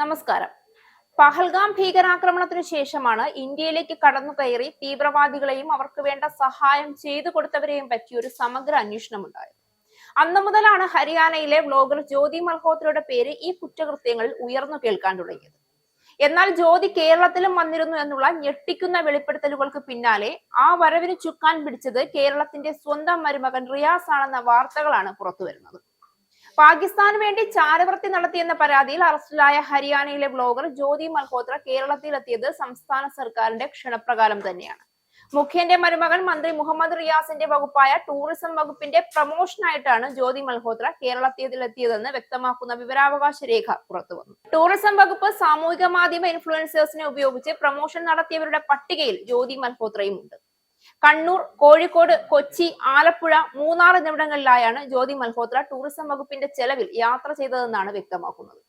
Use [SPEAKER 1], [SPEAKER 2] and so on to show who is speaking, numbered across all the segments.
[SPEAKER 1] നമസ്കാരം. പഹൽഗാം ഭീകരാക്രമണത്തിനു ശേഷമാണ് ഇന്ത്യയിലേക്ക് കടന്നുകയറി തീവ്രവാദികളെയും അവർക്ക് വേണ്ട സഹായം ചെയ്തു കൊടുത്തവരെയും പറ്റി ഒരു സമഗ്ര അന്വേഷണം ഉണ്ടായത്. അന്നു മുതലാണ് ഹരിയാനയിലെ വ്ലോഗർ ജ്യോതി മൽഹോത്രയുടെ പേര് ഈ കുറ്റകൃത്യങ്ങളിൽ ഉയർന്നു കേൾക്കാൻ തുടങ്ങിയത്. എന്നാൽ ജ്യോതി കേരളത്തിലും വന്നിരുന്നു എന്നുള്ള ഞെട്ടിക്കുന്ന വെളിപ്പെടുത്തലുകൾക്ക് പിന്നാലെ ആ വരവിന് ചുക്കാൻ പിടിച്ചത് കേരളത്തിന്റെ സ്വന്തം മരുമകൻ റിയാസ് ആണെന്ന വാർത്തകളാണ് പുറത്തുവരുന്നത്. പാകിസ്ഥാന് വേണ്ടി ചാരവൃത്തി നടത്തിയെന്ന പരാതിയിൽ അറസ്റ്റിലായ ഹരിയാനയിലെ ബ്ലോഗർ ജ്യോതി മൽഹോത്ര കേരളത്തിലെത്തിയത് സംസ്ഥാന സർക്കാരിന്റെ ക്ഷണപ്രകാരം തന്നെയാണ്. മുഖ്യന്റെ മരുമകൻ മന്ത്രി മുഹമ്മദ് റിയാസിന്റെ വകുപ്പായ ടൂറിസം വകുപ്പിന്റെ പ്രമോഷനായിട്ടാണ് ജ്യോതി മൽഹോത്ര കേരളത്തിലെത്തിയതെന്ന് വ്യക്തമാക്കുന്ന വിവരാവകാശ രേഖ പുറത്തുവന്നു. ടൂറിസം വകുപ്പ് സാമൂഹിക മാധ്യമ ഇൻഫ്ലുവൻസേഴ്സിനെ ഉപയോഗിച്ച് പ്രമോഷൻ നടത്തിയവരുടെ പട്ടികയിൽ ജ്യോതി മൽഹോത്രയും ഉണ്ട്. കണ്ണൂർ, കോഴിക്കോട്, കൊച്ചി, ആലപ്പുഴ, മൂന്നാർ എന്നിവിടങ്ങളിലായാണ് ജ്യോതി മൽഹോത്ര ടൂറിസം വകുപ്പിന്റെ ചെലവിൽ യാത്ര ചെയ്തതെന്നാണ് വ്യക്തമാക്കുന്നത്.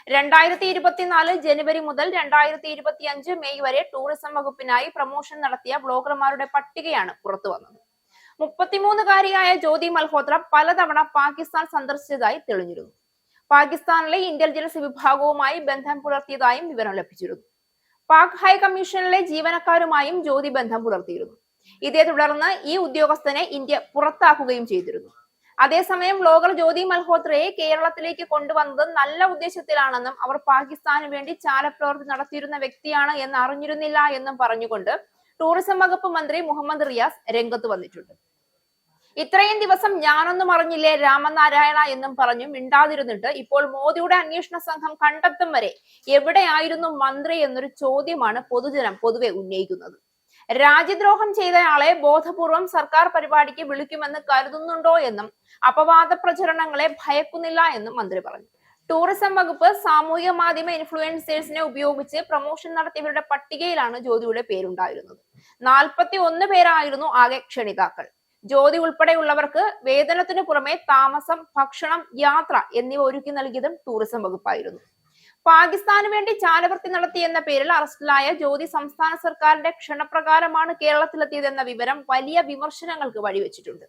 [SPEAKER 1] 2024 ജനുവരി മുതൽ 2025 മെയ് വരെ ടൂറിസം വകുപ്പിനായി പ്രമോഷൻ നടത്തിയ ബ്ലോഗർമാരുടെ പട്ടികയാണ് പുറത്തുവന്നത്. 33-കാരിയായ ജ്യോതി മൽഹോത്ര പലതവണ പാകിസ്ഥാൻ സന്ദർശിച്ചതായി തെളിഞ്ഞിരുന്നു. പാകിസ്ഥാനിലെ ഇന്റലിജൻസ് വിഭാഗവുമായി ബന്ധം പുലർത്തിയതായും വിവരം ലഭിച്ചിരുന്നു. പാക് ഹൈക്കമ്മീഷനിലെ ജീവനക്കാരുമായും ജ്യോതി ബന്ധം പുലർത്തിയിരുന്നു. ഇതേ തുടർന്ന് ഈ ഉദ്യോഗസ്ഥനെ ഇന്ത്യ പുറത്താക്കുകയും ചെയ്തിരുന്നു. അതേസമയം വ്ലോഗർ ജ്യോതി മൽഹോത്രയെ കേരളത്തിലേക്ക് കൊണ്ടുവന്നത് നല്ല ഉദ്ദേശത്തിലാണെന്നും അവർ പാകിസ്ഥാന് വേണ്ടി ചാരപ്രവൃത്തി നടത്തിയിരുന്ന വ്യക്തിയാണ് എന്ന് അറിഞ്ഞിരുന്നില്ല എന്നും പറഞ്ഞുകൊണ്ട് ടൂറിസം വകുപ്പ് മന്ത്രി മുഹമ്മദ് റിയാസ് രംഗത്ത് വന്നിട്ടുണ്ട്. ഇത്രയും ദിവസം ഞാനൊന്നും അറിഞ്ഞില്ലേ രാമനാരായണ എന്നും പറഞ്ഞു മിണ്ടാതിരുന്നിട്ട് ഇപ്പോൾ മോദിയുടെ അന്വേഷണ സംഘം കണ്ടെത്തും വരെ എവിടെയായിരുന്നു മന്ത്രി എന്നൊരു ചോദ്യമാണ് പൊതുജനം പൊതുവെ ഉന്നയിക്കുന്നത്. രാജ്യദ്രോഹം ചെയ്തയാളെ ബോധപൂർവം സർക്കാർ പരിപാടിക്ക് വിളിക്കുമെന്ന് കരുതുന്നുണ്ടോ എന്നും അപവാദ പ്രചരണങ്ങളെ ഭയക്കുന്നില്ല എന്നും മന്ത്രി പറഞ്ഞു. ടൂറിസം വകുപ്പ് സാമൂഹിക മാധ്യമ ഇൻഫ്ലുവൻസേഴ്സിനെ ഉപയോഗിച്ച് പ്രമോഷൻ നടത്തിയവരുടെ പട്ടികയിലാണ് ജ്യോതിയുടെ പേരുണ്ടായിരുന്നത്. 41 പേരായിരുന്നു ആകെ ക്ഷണിതാക്കൾ. ജ്യോതി ഉൾപ്പെടെയുള്ളവർക്ക് വേതനത്തിനു പുറമെ താമസം, ഭക്ഷണം, യാത്ര എന്നിവ ഒരുക്കി നൽകിയതും ടൂറിസം വകുപ്പായിരുന്നു. പാകിസ്ഥാന് വേണ്ടി ചാരവൃത്തി നടത്തിയെന്ന പേരിൽ അറസ്റ്റിലായ ജ്യോതി സംസ്ഥാന സർക്കാരിന്റെ ക്ഷണപ്രകാരമാണ് കേരളത്തിലെത്തിയതെന്ന വിവരം വലിയ വിമർശനങ്ങൾക്ക് വഴിവെച്ചിട്ടുണ്ട്.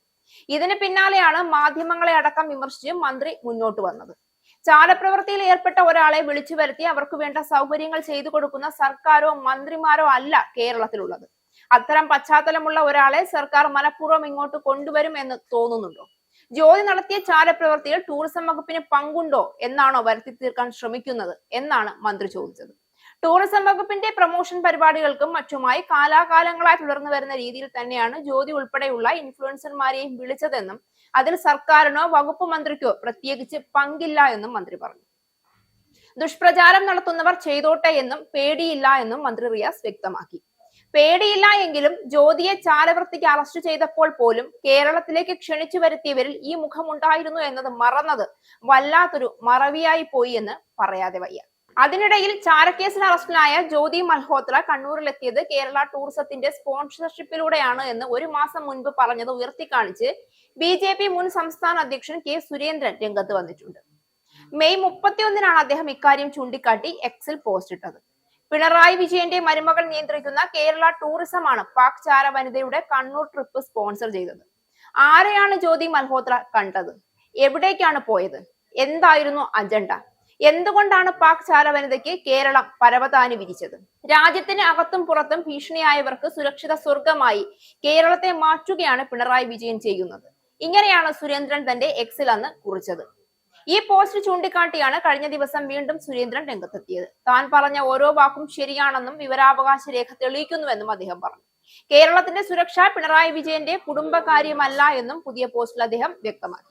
[SPEAKER 1] ഇതിന് പിന്നാലെയാണ് മാധ്യമങ്ങളെ അടക്കം വിമർശിച്ച് മന്ത്രി മുന്നോട്ട് വന്നത്. ചാരപ്രവൃത്തിയിൽ ഏർപ്പെട്ട ഒരാളെ വിളിച്ചു വരുത്തി അവർക്ക് വേണ്ട സൗകര്യങ്ങൾ ചെയ്തു കൊടുക്കുന്ന സർക്കാരോ മന്ത്രിമാരോ അല്ല കേരളത്തിലുള്ളത്. അത്തരം പശ്ചാത്തലമുള്ള ഒരാളെ സർക്കാർ മനഃപൂർവ്വം ഇങ്ങോട്ട് കൊണ്ടുവരും എന്ന് തോന്നുന്നുണ്ടോ? ജ്യോതി നടത്തിയ ചാരപ്രവൃത്തിയിൽ ടൂറിസം വകുപ്പിന് പങ്കുണ്ടോ എന്നാണോ വരുത്തി തീർക്കാൻ ശ്രമിക്കുന്നത് എന്നാണ് മന്ത്രി ചോദിച്ചത്. ടൂറിസം വകുപ്പിന്റെ പ്രമോഷൻ പരിപാടികൾക്കും മറ്റുമായി കാലാകാലങ്ങളായി തുടർന്നു വരുന്ന രീതിയിൽ തന്നെയാണ് ജ്യോതി ഉൾപ്പെടെയുള്ള ഇൻഫ്ലുവൻസർമാരെയും വിളിച്ചതെന്നും അതിൽ സർക്കാരിനോ വകുപ്പ് മന്ത്രിക്കോ പ്രത്യേകിച്ച് പങ്കില്ല എന്നും മന്ത്രി പറഞ്ഞു. ദുഷ്പ്രചാരം നടത്തുന്നവർ ചെയ്തോട്ടെ എന്നും പേടിയില്ല എന്നും മന്ത്രി റിയാസ് വ്യക്തമാക്കി. പേടിയില്ല എങ്കിലും ജ്യോതിയെ ചാരവൃത്തിക്ക് അറസ്റ്റ് ചെയ്തപ്പോൾ പോലും കേരളത്തിലേക്ക് ക്ഷണിച്ചു വരുത്തിയവരിൽ ഈ മുഖമുണ്ടായിരുന്നു എന്നത് മറന്നത് വല്ലാത്തൊരു മറവിയായി പോയി എന്ന് പറയാതെ വയ്യ. അതിനിടയിൽ ചാരക്കേസിൽ അറസ്റ്റിലായ ജ്യോതി മൽഹോത്ര കണ്ണൂരിലെത്തിയത് കേരള ടൂറിസത്തിന്റെ സ്പോൺസർഷിപ്പിലൂടെയാണ് എന്ന് ഒരു മാസം മുൻപ് പറഞ്ഞത് ഉയർത്തിക്കാണിച്ച് BJP മുൻ സംസ്ഥാന അധ്യക്ഷൻ കെ സുരേന്ദ്രൻ രംഗത്ത് വന്നിട്ടുണ്ട്. മെയ് 31-നാണ് അദ്ദേഹം ഇക്കാര്യം ചൂണ്ടിക്കാട്ടി എക്സിൽ പോസ്റ്റ് ഇട്ടത്. പിണറായി വിജയന്റെ മരുമകൾ നിയന്ത്രിക്കുന്ന കേരള ടൂറിസമാണ് പാക് ചാര വനിതയുടെ കണ്ണൂർ ട്രിപ്പ് സ്പോൺസർ ചെയ്തത്. ആരെയാണ് ജ്യോതി മൽഹോത്ര കണ്ടത്? എവിടേക്കാണ് പോയത്? എന്തായിരുന്നു അജണ്ട? എന്തുകൊണ്ടാണ് പാക് ചാര വനിതയ്ക്ക് കേരളം പരവതാനി വിരിച്ചത്? രാജ്യത്തിന് അകത്തും പുറത്തും ഭീഷണിയായവർക്ക് സുരക്ഷിത സ്വർഗമായി കേരളത്തെ മാറ്റുകയാണ് പിണറായി വിജയൻ ചെയ്യുന്നത്. ഇങ്ങനെയാണ് സുരേന്ദ്രൻ തന്റെ എക്സിൽ അന്ന് കുറിച്ചത്. ഈ പോസ്റ്റ് ചൂണ്ടിക്കാട്ടിയാണ് കഴിഞ്ഞ ദിവസം വീണ്ടും സുരേന്ദ്രൻ രംഗത്തെത്തിയത്. താൻ പറഞ്ഞ ഓരോ വാക്കും ശരിയാണെന്നും വിവരാവകാശ രേഖ തെളിയിക്കുന്നുവെന്നും അദ്ദേഹം പറഞ്ഞു. കേരളത്തിന്റെ സുരക്ഷ പിണറായി വിജയന്റെ കുടുംബകാര്യമല്ല എന്നും പുതിയ പോസ്റ്റിൽ അദ്ദേഹം വ്യക്തമാക്കി.